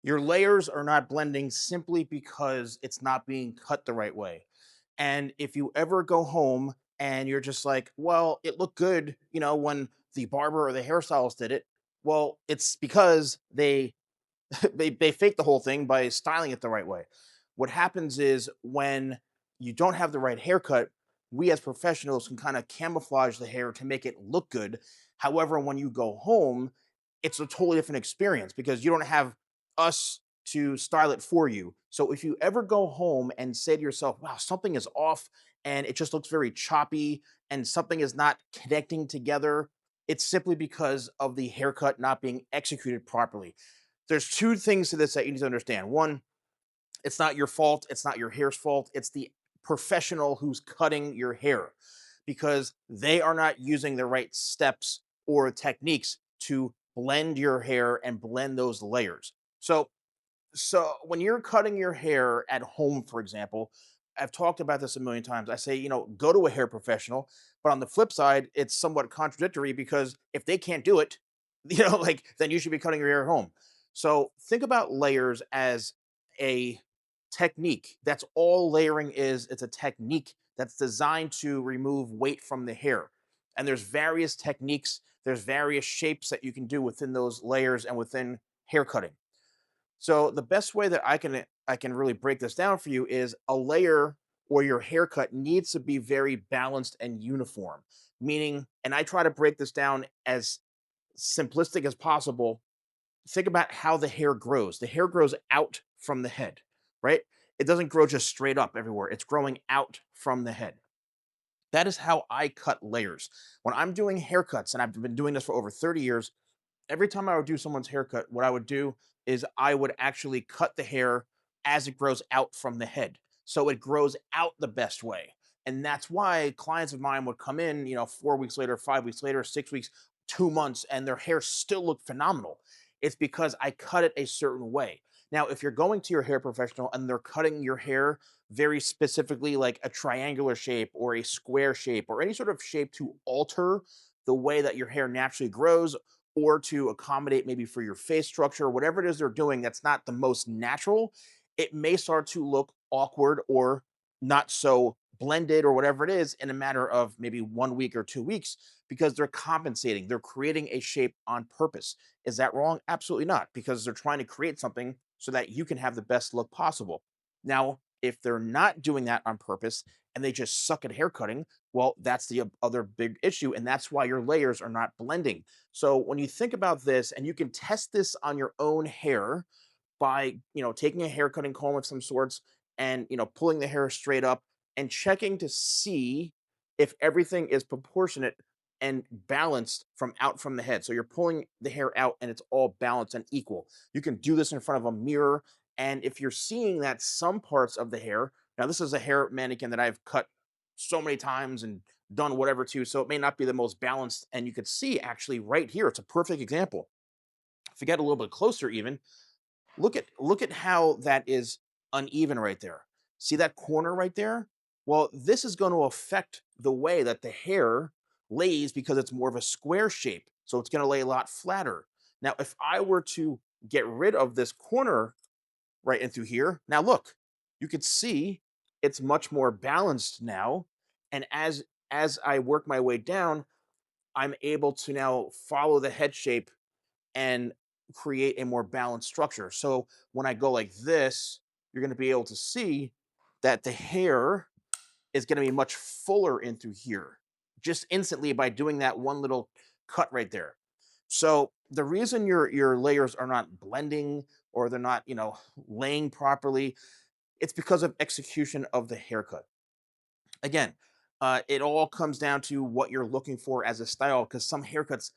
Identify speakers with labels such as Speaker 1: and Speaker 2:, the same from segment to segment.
Speaker 1: Your layers are not blending simply because it's not being cut the right way. And if you ever go home and you're just like, well, it looked good, when the barber or the hairstylist did it, well, it's because they they fake the whole thing by styling it the right way. What happens is when you don't have the right haircut, we as professionals can kind of camouflage the hair to make it look good. However, when you go home, it's a totally different experience because you don't have us to style it for you. So if you ever go home and say to yourself, wow, something is off and it just looks very choppy and something is not connecting together, it's simply because of the haircut not being executed properly. There's two things to this that you need to understand. One, it's not your fault. It's not your hair's fault. It's the professional who's cutting your hair because they are not using the right steps or techniques to blend your hair and blend those layers. So when you're cutting your hair at home, for example, I've talked about this a million times. I say, go to a hair professional. But on the flip side, it's somewhat contradictory because if they can't do it, like then you should be cutting your hair at home. So think about layers as a technique. That's all layering is. It's a technique that's designed to remove weight from the hair. And there's various techniques, there's various shapes that you can do within those layers and within hair cutting. So the best way that I can really break this down for you is a layer or your haircut needs to be very balanced and uniform. Meaning, and I try to break this down as simplistic as possible. Think about how the hair grows. The hair grows out from the head, right? It doesn't grow just straight up everywhere. It's growing out from the head. That is how I cut layers. When I'm doing haircuts, and I've been doing this for over 30 years, every time I would do someone's haircut, what I would do is I would actually cut the hair as it grows out from the head. So it grows out the best way. And that's why clients of mine would come in, 4 weeks later, 5 weeks later, 6 weeks, 2 months, and their hair still looked phenomenal. It's because I cut it a certain way. Now, if you're going to your hair professional and they're cutting your hair very specifically, like a triangular shape or a square shape or any sort of shape to alter the way that your hair naturally grows or to accommodate maybe for your face structure, whatever it is they're doing that's not the most natural, it may start to look awkward or not so blended or whatever it is in a matter of maybe 1 week or 2 weeks because they're compensating. They're creating a shape on purpose. Is that wrong? Absolutely not, because they're trying to create something so that you can have the best look possible. Now, if they're not doing that on purpose and they just suck at haircutting, well, that's the other big issue. And that's why your layers are not blending. So when you think about this, and you can test this on your own hair by, taking a hair cutting comb of some sorts and, pulling the hair straight up and checking to see if everything is proportionate and balanced from out from the head. So you're pulling the hair out and it's all balanced and equal. You can do this in front of a mirror. And if you're seeing that some parts of the hair, now this is a hair mannequin that I've cut so many times and done whatever to, so it may not be the most balanced. And you could see actually right here, it's a perfect example. If you get a little bit closer, even look at how that is uneven right there. See that corner right there? Well, this is going to affect the way that the hair lays because it's more of a square shape. So it's going to lay a lot flatter. Now, if I were to get rid of this corner right into here, now look, you could see it's much more balanced now. And as I work my way down, I'm able to now follow the head shape and create a more balanced structure. So when I go like this, you're going to be able to see that the hair is going to be much fuller in through here just instantly by doing that one little cut right there. So the reason your layers are not blending or they're not, laying properly, it's because of execution of the haircut. Again, it all comes down to what you're looking for as a style because some haircuts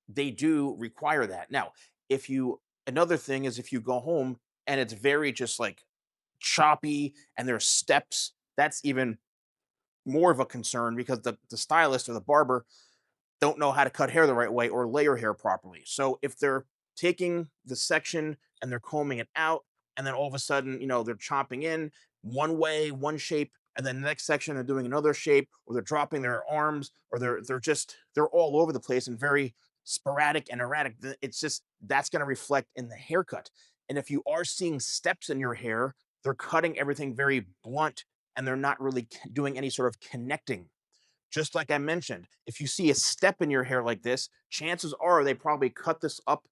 Speaker 1: they do require that. Now, if you another thing is if you go home and it's very just like choppy and there's steps, that's even more of a concern because the stylist or the barber don't know how to cut hair the right way or layer hair properly. So if they're taking the section and they're combing it out, and then all of a sudden, they're chopping in one way, one shape, and then the next section they're doing another shape, or they're dropping their arms, or they're all over the place and very sporadic and erratic. It's just that's going to reflect in the haircut. And if you are seeing steps in your hair, they're cutting everything very blunt and they're not really doing any sort of connecting. Just like I mentioned, if you see a step in your hair like this, chances are they probably cut this up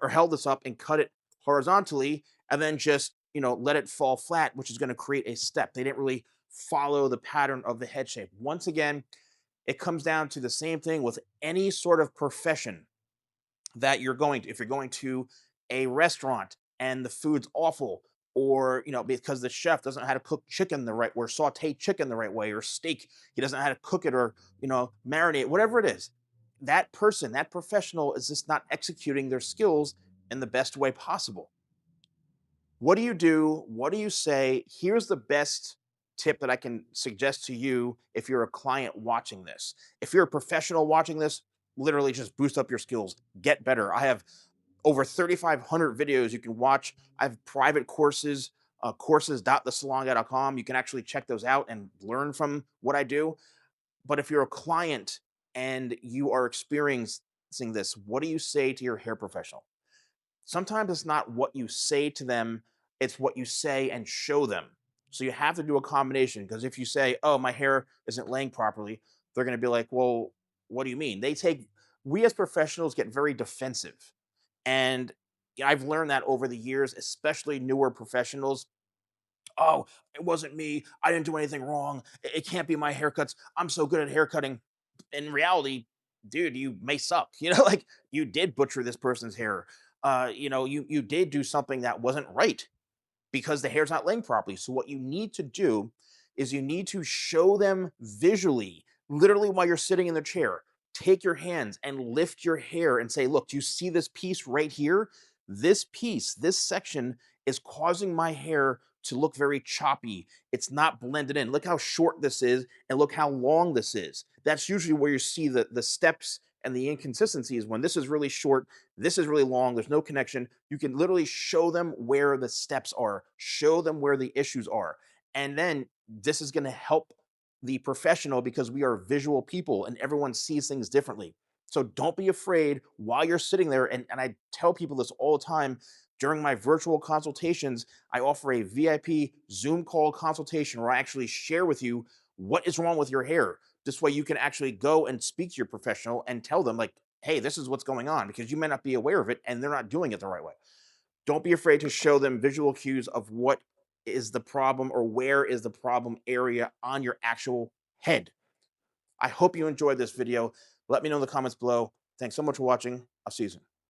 Speaker 1: or held this up and cut it horizontally and then just, let it fall flat, which is going to create a step. They didn't really follow the pattern of the head shape. Once again, it comes down to the same thing with any sort of profession that you're going to. If you're going to a restaurant and the food's awful, or because the chef doesn't know how to cook chicken the right or saute chicken the right way, or steak, he doesn't know how to cook it, or marinate, whatever it is, that person, that professional is just not executing their skills in the best way possible. What do you do? What do you say? Here's the best tip that I can suggest to you if you're a client watching this. If you're a professional watching this, literally just boost up your skills, get better. I have over 3,500 videos you can watch. I have private courses, courses.thesalonguy.com. You can actually check those out and learn from what I do. But if you're a client and you are experiencing this, what do you say to your hair professional? Sometimes it's not what you say to them, it's what you say and show them. So you have to do a combination, because if you say, "Oh, my hair isn't laying properly," they're going to be like, "Well, what do you mean?" We as professionals get very defensive. And I've learned that over the years, especially newer professionals. "Oh, it wasn't me. I didn't do anything wrong. It can't be my haircuts. I'm so good at haircutting." In reality, dude, you may suck. Like, you did butcher this person's hair. You did do something that wasn't right because the hair's not laying properly. So what you need to do is you need to show them visually, literally while you're sitting in the chair. Take your hands and lift your hair and say, "Look, do you see this piece right here? This piece, this section is causing my hair to look very choppy. It's not blended in. Look how short this is and look how long this is." That's usually where you see the steps and the inconsistencies. When this is really short, this is really long, there's no connection. You can literally show them where the steps are, show them where the issues are. And then this is going to help the professional, because we are visual people and everyone sees things differently. So don't be afraid while you're sitting there. And I tell people this all the time during my virtual consultations. I offer a VIP Zoom call consultation where I actually share with you what is wrong with your hair. This way you can actually go and speak to your professional and tell them, like, "Hey, this is what's going on," because you may not be aware of it and they're not doing it the right way. Don't be afraid to show them visual cues of what is the problem or where is the problem area on your actual head. I hope you enjoyed this video. Let me know in the comments below. Thanks so much for watching. I'll see you soon.